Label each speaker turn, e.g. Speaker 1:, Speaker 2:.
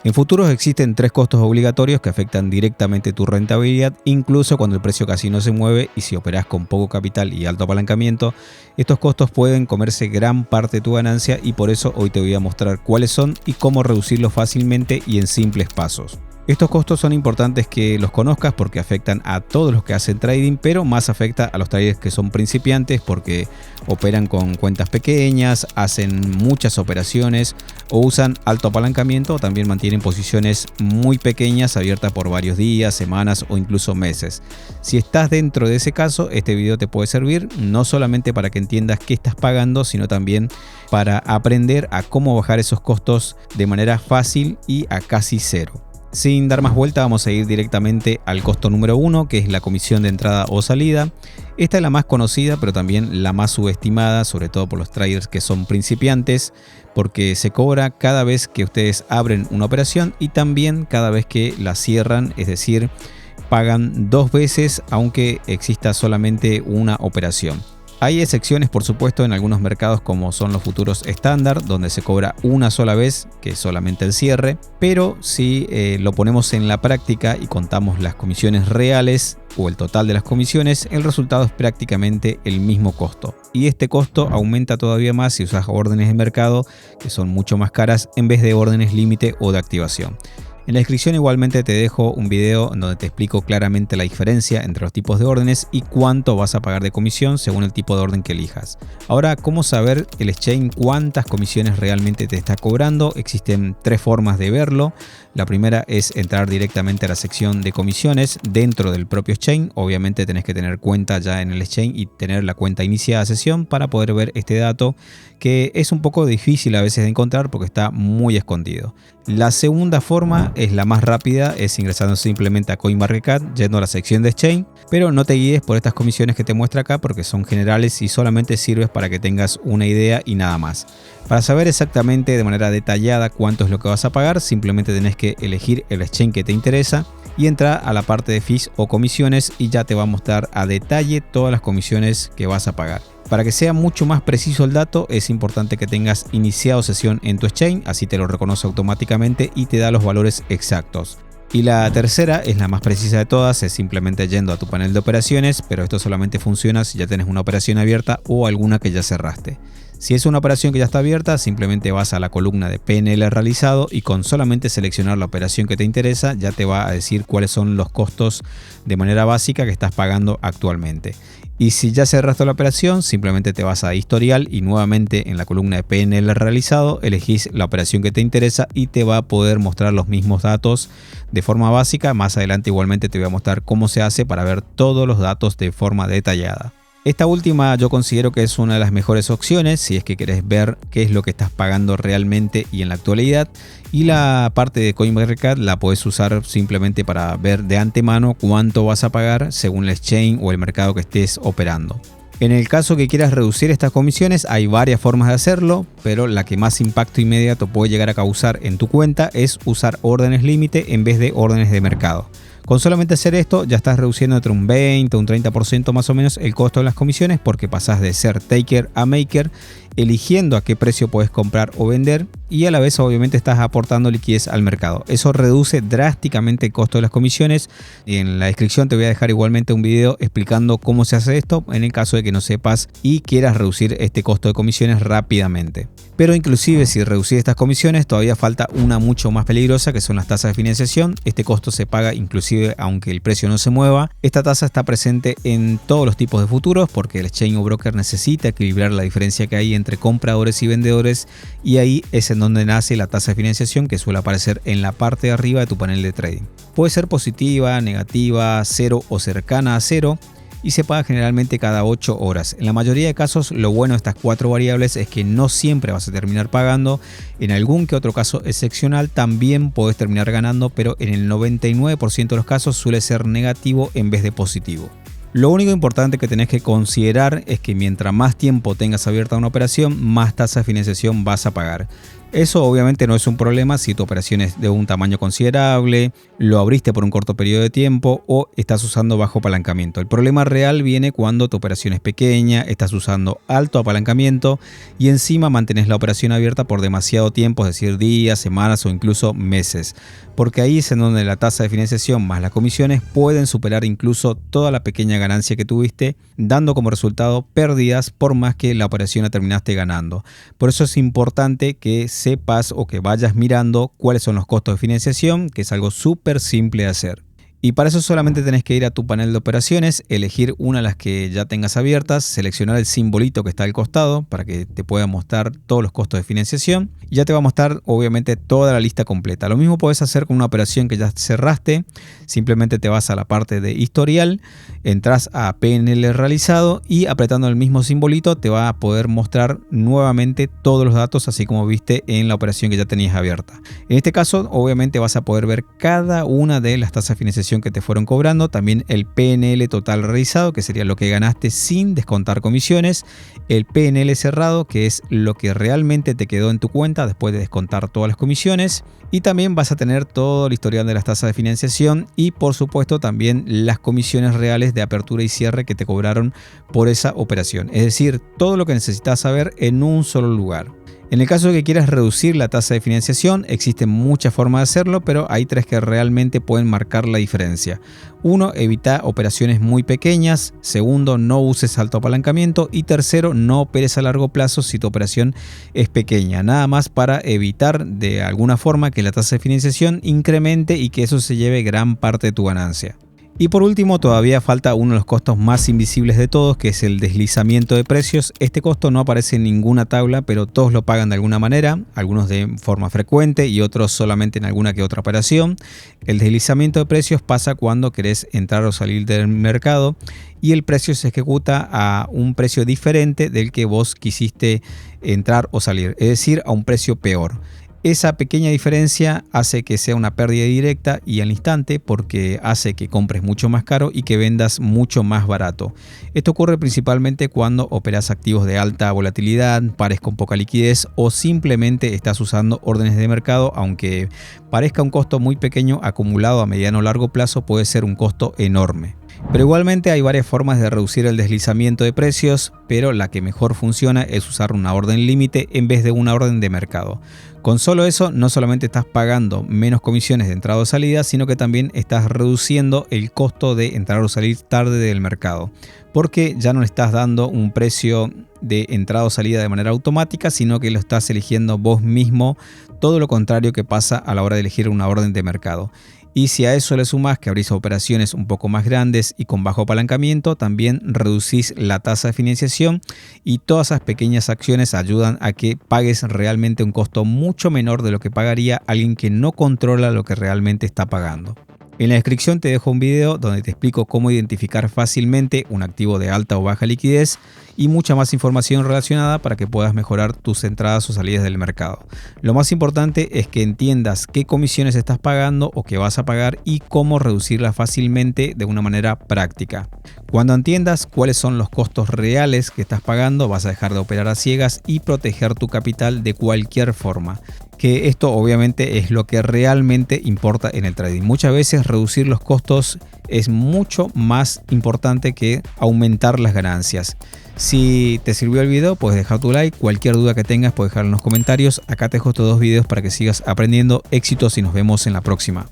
Speaker 1: En futuros existen 3 costos obligatorios que afectan directamente tu rentabilidad, incluso cuando el precio casi no se mueve, y si operás con poco capital y alto apalancamiento, estos costos pueden comerse gran parte de tu ganancia, y por eso hoy te voy a mostrar cuáles son y cómo reducirlos fácilmente y en simples pasos. Estos costos son importantes que los conozcas porque afectan a todos los que hacen trading, pero más afecta a los traders que son principiantes porque operan con cuentas pequeñas, hacen muchas operaciones o usan alto apalancamiento, o también mantienen posiciones muy pequeñas abiertas por varios días, semanas o incluso meses. Si estás dentro de ese caso, este video te puede servir no solamente para que entiendas qué estás pagando, sino también para aprender a cómo bajar esos costos de manera fácil y a casi cero. Sin dar más vuelta, vamos a ir directamente al costo número 1, que es la comisión de entrada o salida. Esta es la más conocida, pero también la más subestimada, sobre todo por los traders que son principiantes, porque se cobra cada vez que ustedes abren una operación y también cada vez que la cierran, es decir, pagan 2 veces aunque exista solamente una operación. Hay excepciones, por supuesto, en algunos mercados como son los futuros estándar, donde se cobra una sola vez, que es solamente el cierre, pero si lo ponemos en la práctica y contamos las comisiones reales o el total de las comisiones, el resultado es prácticamente el mismo costo. Y este costo aumenta todavía más si usas órdenes de mercado, que son mucho más caras, en vez de órdenes límite o de activación. En la descripción igualmente te dejo un video en donde te explico claramente la diferencia entre los tipos de órdenes y cuánto vas a pagar de comisión según el tipo de orden que elijas. Ahora, ¿cómo saber el exchange cuántas comisiones realmente te está cobrando? Existen 3 formas de verlo. La primera es entrar directamente a la sección de comisiones dentro del propio exchange. Obviamente tenés que tener cuenta ya en el exchange y tener la cuenta iniciada a sesión para poder ver este dato, que es un poco difícil a veces de encontrar porque está muy escondido. La segunda forma es la más rápida, es ingresando simplemente a CoinMarketCap, yendo a la sección de exchange, pero no te guíes por estas comisiones que te muestra acá porque son generales y solamente sirves para que tengas una idea y nada más. Para saber exactamente de manera detallada cuánto es lo que vas a pagar, simplemente tenés que elegir el exchange que te interesa y entrar a la parte de fees o comisiones y ya te va a mostrar a detalle todas las comisiones que vas a pagar. Para que sea mucho más preciso el dato, es importante que tengas iniciado sesión en tu exchange, así te lo reconoce automáticamente y te da los valores exactos. Y la tercera es la más precisa de todas, es simplemente yendo a tu panel de operaciones, pero esto solamente funciona si ya tienes una operación abierta o alguna que ya cerraste. Si es una operación que ya está abierta, simplemente vas a la columna de PNL realizado y con solamente seleccionar la operación que te interesa ya te va a decir cuáles son los costos de manera básica que estás pagando actualmente. Y si ya cerraste la operación, simplemente te vas a historial y nuevamente en la columna de PNL realizado elegís la operación que te interesa y te va a poder mostrar los mismos datos de forma básica. Más adelante igualmente te voy a mostrar cómo se hace para ver todos los datos de forma detallada. Esta última yo considero que es una de las mejores opciones si es que querés ver qué es lo que estás pagando realmente y en la actualidad. Y la parte de CoinMarketCap la puedes usar simplemente para ver de antemano cuánto vas a pagar según el exchange o el mercado que estés operando. En el caso que quieras reducir estas comisiones hay varias formas de hacerlo, pero la que más impacto inmediato puede llegar a causar en tu cuenta es usar órdenes límite en vez de órdenes de mercado. Con solamente hacer esto ya estás reduciendo entre un 20 o un 30% más o menos el costo de las comisiones porque pasás de ser taker a maker, eligiendo a qué precio puedes comprar o vender y a la vez obviamente estás aportando liquidez al mercado. Eso reduce drásticamente el costo de las comisiones y en la descripción te voy a dejar igualmente un video explicando cómo se hace esto en el caso de que no sepas y quieras reducir este costo de comisiones rápidamente. Pero inclusive si reducir estas comisiones todavía falta una mucho más peligrosa que son las tasas de financiación. Este costo se paga inclusive aunque el precio no se mueva. Esta tasa está presente en todos los tipos de futuros porque el exchange o broker necesita equilibrar la diferencia que hay entre compradores y vendedores y ahí es en donde nace la tasa de financiación que suele aparecer en la parte de arriba de tu panel de trading. Puede ser positiva, negativa, cero o cercana a cero y se paga generalmente cada 8 horas. En la mayoría de casos lo bueno de estas 4 variables es que no siempre vas a terminar pagando. En algún que otro caso excepcional también puedes terminar ganando, pero en el 99% de los casos suele ser negativo en vez de positivo. Lo único importante que tenés que considerar es que mientras más tiempo tengas abierta una operación, más tasa de financiación vas a pagar. Eso obviamente no es un problema si tu operación es de un tamaño considerable, lo abriste por un corto periodo de tiempo o estás usando bajo apalancamiento. El problema real viene cuando tu operación es pequeña, estás usando alto apalancamiento y encima mantienes la operación abierta por demasiado tiempo, es decir, días, semanas o incluso meses. Porque ahí es en donde la tasa de financiación más las comisiones pueden superar incluso toda la pequeña ganancia que tuviste, dando como resultado pérdidas por más que la operación la terminaste ganando. Por eso es importante que sepas o que vayas mirando cuáles son los costos de financiación, que es algo súper simple de hacer. Y para eso solamente tenés que ir a tu panel de operaciones, elegir una de las que ya tengas abiertas, seleccionar el simbolito que está al costado para que te pueda mostrar todos los costos de financiación. Y ya te va a mostrar obviamente toda la lista completa. Lo mismo puedes hacer con una operación que ya cerraste. Simplemente te vas a la parte de historial, entras a PNL realizado y apretando el mismo simbolito te va a poder mostrar nuevamente todos los datos así como viste en la operación que ya tenías abierta. En este caso obviamente vas a poder ver cada una de las tasas de financiación que te fueron cobrando, también el PNL total realizado, que sería lo que ganaste sin descontar comisiones, el PNL cerrado, que es lo que realmente te quedó en tu cuenta después de descontar todas las comisiones, y también vas a tener todo el historial de las tasas de financiación y por supuesto también las comisiones reales de apertura y cierre que te cobraron por esa operación, es decir, todo lo que necesitas saber en un solo lugar. En el caso de que quieras reducir la tasa de financiación, existen muchas formas de hacerlo, pero hay tres que realmente pueden marcar la diferencia. Uno, evita operaciones muy pequeñas. Segundo, no uses alto apalancamiento. Y tercero, no operes a largo plazo si tu operación es pequeña. Nada más para evitar de alguna forma que la tasa de financiación incremente y que eso se lleve gran parte de tu ganancia. Y por último, todavía falta uno de los costos más invisibles de todos, que es el deslizamiento de precios. Este costo no aparece en ninguna tabla, pero todos lo pagan de alguna manera, algunos de forma frecuente y otros solamente en alguna que otra operación. El deslizamiento de precios pasa cuando querés entrar o salir del mercado y el precio se ejecuta a un precio diferente del que vos quisiste entrar o salir, es decir, a un precio peor. Esa pequeña diferencia hace que sea una pérdida directa y al instante porque hace que compres mucho más caro y que vendas mucho más barato. Esto ocurre principalmente cuando operas activos de alta volatilidad, pares con poca liquidez o simplemente estás usando órdenes de mercado, aunque parezca un costo muy pequeño, acumulado a mediano o largo plazo puede ser un costo enorme. Pero igualmente hay varias formas de reducir el deslizamiento de precios, pero la que mejor funciona es usar una orden límite en vez de una orden de mercado. Con solo eso no solamente estás pagando menos comisiones de entrada o salida, sino que también estás reduciendo el costo de entrar o salir tarde del mercado, porque ya no le estás dando un precio de entrada o salida de manera automática, sino que lo estás eligiendo vos mismo, todo lo contrario que pasa a la hora de elegir una orden de mercado. Y si a eso le sumas que abrís operaciones un poco más grandes y con bajo apalancamiento, también reducís la tasa de financiación y todas esas pequeñas acciones ayudan a que pagues realmente un costo mucho menor de lo que pagaría alguien que no controla lo que realmente está pagando. En la descripción te dejo un video donde te explico cómo identificar fácilmente un activo de alta o baja liquidez y mucha más información relacionada para que puedas mejorar tus entradas o salidas del mercado. Lo más importante es que entiendas qué comisiones estás pagando o qué vas a pagar y cómo reducirlas fácilmente de una manera práctica. Cuando entiendas cuáles son los costos reales que estás pagando, vas a dejar de operar a ciegas y proteger tu capital de cualquier forma. Que esto obviamente es lo que realmente importa en el trading. Muchas veces reducir los costos es mucho más importante que aumentar las ganancias. Si te sirvió el video, puedes dejar tu like. Cualquier duda que tengas, puedes dejarla en los comentarios. Acá te dejo estos dos videos para que sigas aprendiendo. Éxitos y nos vemos en la próxima.